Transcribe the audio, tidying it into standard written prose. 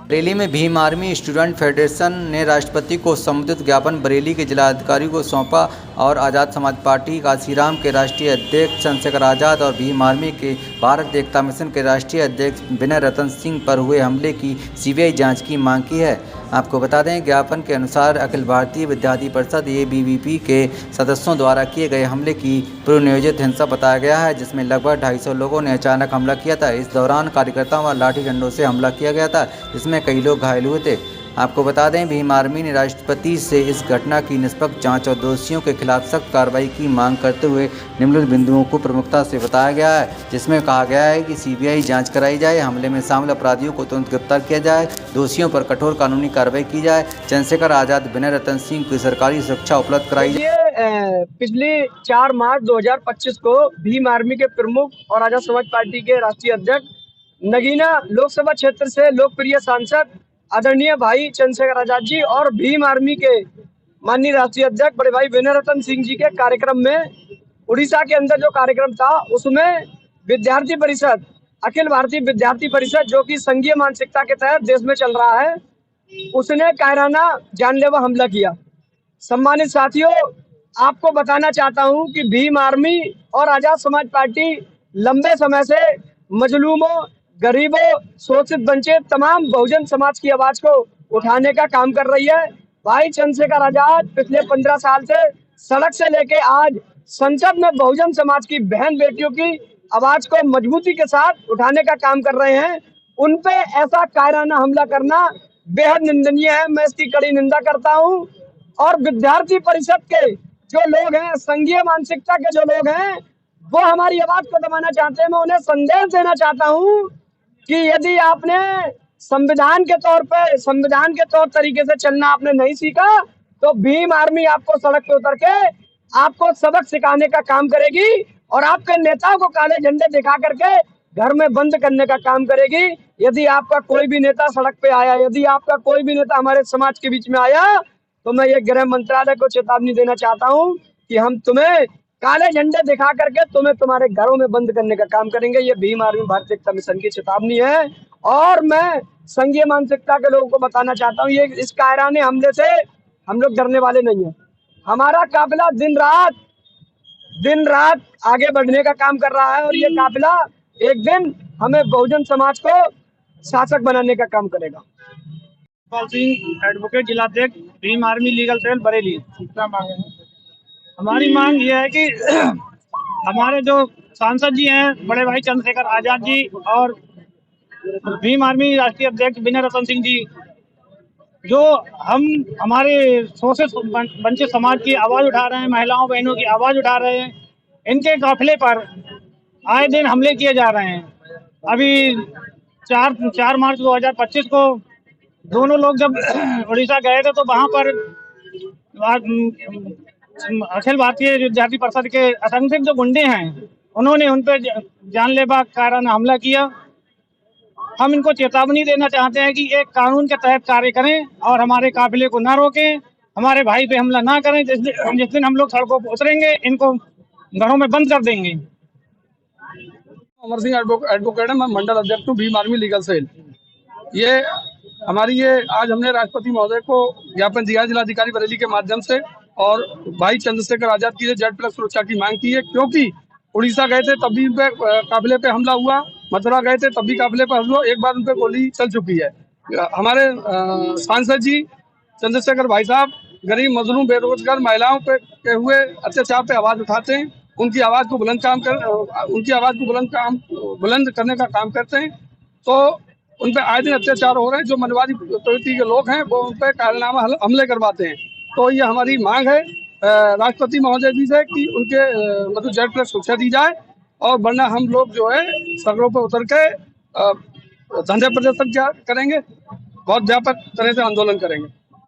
बरेली में Bhim army student federation ने राष्ट्रपति को संबंधित ज्ञापन बरेली के जिलाधिकारी को सौंपा और आज़ाद समाज पार्टी काशीराम के राष्ट्रीय अध्यक्ष चंद्रशेखर आज़ाद और भीम आर्मी के भारत एकता मिशन के राष्ट्रीय अध्यक्ष विनय रतन सिंह पर हुए हमले की सीबीआई जांच की मांग की है। आपको बता दें, ज्ञापन के अनुसार अखिल भारतीय विद्यार्थी परिषद ABVP के सदस्यों द्वारा किए गए हमले की पूर्व नियोजित हिंसा बताया गया है, जिसमें लगभग 250 लोगों ने अचानक हमला किया था। इस दौरान कार्यकर्ताओं और लाठी डंडों से हमला किया गया था, जिसमें कई लोग घायल हुए थे। आपको बता दें, भीम आर्मी ने राष्ट्रपति से इस घटना की निष्पक्ष जांच और दोषियों के खिलाफ सख्त कार्रवाई की मांग करते हुए निम्नलिखित बिंदुओं को प्रमुखता से बताया गया है, जिसमें कहा गया है कि सीबीआई जांच कराई जाए, हमले में शामिल अपराधियों को तुरंत गिरफ्तार किया जाए, दोषियों पर कठोर कानूनी कार्रवाई की जाए, चंद्रशेखर आज़ाद विनय रतन सिंह की सरकारी सुरक्षा उपलब्ध कराई जाए। पिछले 4 मार्च 2025 को भीम आर्मी के प्रमुख और आज़ाद समाज पार्टी के राष्ट्रीय अध्यक्ष नगीना लोकसभा क्षेत्र से लोकप्रिय सांसद आदरणीय भाई चंद्रशेखर आज़ाद जी और भीम आर्मी के माननीय राष्ट्रीय अध्यक्ष बड़े भाई विनय रतन सिंह जी के कार्यक्रम में उड़ीसा के अंदर जो कार्यक्रम था, उसमें विद्यार्थी परिषद, अखिल भारतीय विद्यार्थी परिषद, जो कि संघीय मानसिकता के तहत देश में चल रहा है, उसने कायराना जानलेवा हमला किया। सम्मानित साथियों, आपको बताना चाहता हूं कि भीम आर्मी और आज़ाद समाज पार्टी लंबे समय से मजलूमों, गरीबों, शोषित वंचित तमाम बहुजन समाज की आवाज को उठाने का काम कर रही है। भाई चंद्रशेखर आज़ाद पिछले 15 साल से सड़क से लेके आज संसद में बहुजन समाज की बहन बेटियों की आवाज को मजबूती के साथ उठाने का काम कर रहे हैं। उन पे ऐसा कायराना हमला करना बेहद निंदनीय है। मैं इसकी कड़ी निंदा करता हूं। और विद्यार्थी परिषद के जो लोग हैं, संघीय मानसिकता के जो लोग हैं, वो हमारी आवाज को दबाना चाहते हैं। मैं उन्हें संदेश देना चाहता हूं कि यदि आपने संविधान के तौर तरीके से चलना आपने नहीं सीखा, तो भीम आर्मी आपको सड़क पे उतर के आपको सबक सिखाने का काम करेगी और आपके नेताओं को काले झंडे दिखा करके घर में बंद करने का काम करेगी। यदि आपका कोई भी नेता सड़क पे आया, यदि आपका कोई भी नेता हमारे समाज के बीच में आया, तो मैं ये गृह मंत्रालय को चेतावनी देना चाहता हूं कि हम तुम्हें काले झंडे दिखा करके तुम्हें तुम्हारे घरों में बंद करने का काम करेंगे। ये भीम आर्मी भारतीय एकता मिशन की चेतावनी है। और मैं संघीय मानसिकता के लोगों को बताना चाहता हूँ, ये इस कायराने हमले से हम लोग डरने वाले नहीं है। हमारा काफिला दिन रात आगे बढ़ने का काम कर रहा है और ये काफिला एक दिन हमें बहुजन समाज को शासक बनाने का काम करेगा। पाल सिंह, एडवोकेट, जिलाध्यक्ष, Bhim army legal cell Bareilly. हमारी मांग ये है कि हमारे जो सांसद जी हैं, बड़े भाई चंद्रशेखर आज़ाद जी और भीम आर्मी राष्ट्रीय अध्यक्ष विनय रतन सिंह जी, जो हमारे शोषित वंचित समाज की आवाज़ उठा रहे हैं, महिलाओं बहनों की आवाज़ उठा रहे हैं, इनके काफिले पर आए दिन हमले किए जा रहे हैं। अभी 4 मार्च 2025 को दोनों लोग जब उड़ीसा गए थे, तो वहाँ पर अखिल भारतीय विद्यार्थी परिषद के असंख्य जो गुंडे हैं, उन्होंने उन पर जानलेवा कायराना हमला किया। हम इनको चेतावनी देना चाहते हैं कि एक कानून के तहत कार्य करें और हमारे काफिले को ना रोकें, हमारे भाई पे हमला ना करें। जिस दिन हम लोग सड़कों पर उतरेंगे, इनको घरों में बंद कर देंगे। अमर सिंह एडवोकेट है, मैं मंडल अध्यक्ष हूँ भीम आर्मी लीगल सेल। आज हमने राष्ट्रपति महोदय को ज्ञापन दिया जिलाधिकारी बरेली के माध्यम से, और भाई चंद्रशेखर आज़ाद की Z+ सुरक्षा की मांग की है, क्योंकि उड़ीसा गए थे तब भी उन पे काफिले पे हमला हुआ, मथुरा गए थे तब भी काफिले पे हमला, एक बार उन पे गोली चल चुकी है। हमारे सांसद जी चंद्रशेखर भाई साहब गरीब, मजलूम, बेरोजगार महिलाओं पे हुए अत्याचार पे आवाज उठाते हैं, उनकी आवाज को बुलंद करने का काम करते हैं। तो उन पे आए दिन अत्याचार हो रहे हैं। जो मनवादी प्रवृत्ति के लोग हैं, वो उन पे कायराना हमले करवाते हैं। तो ये हमारी मांग है राष्ट्रपति महोदय जी से कि उनके Z+ सुरक्षा दी जाए, और वरना हम लोग जो है सड़कों पर उतर के धरने प्रदर्शन क्या करेंगे, बहुत व्यापक तरह से आंदोलन करेंगे।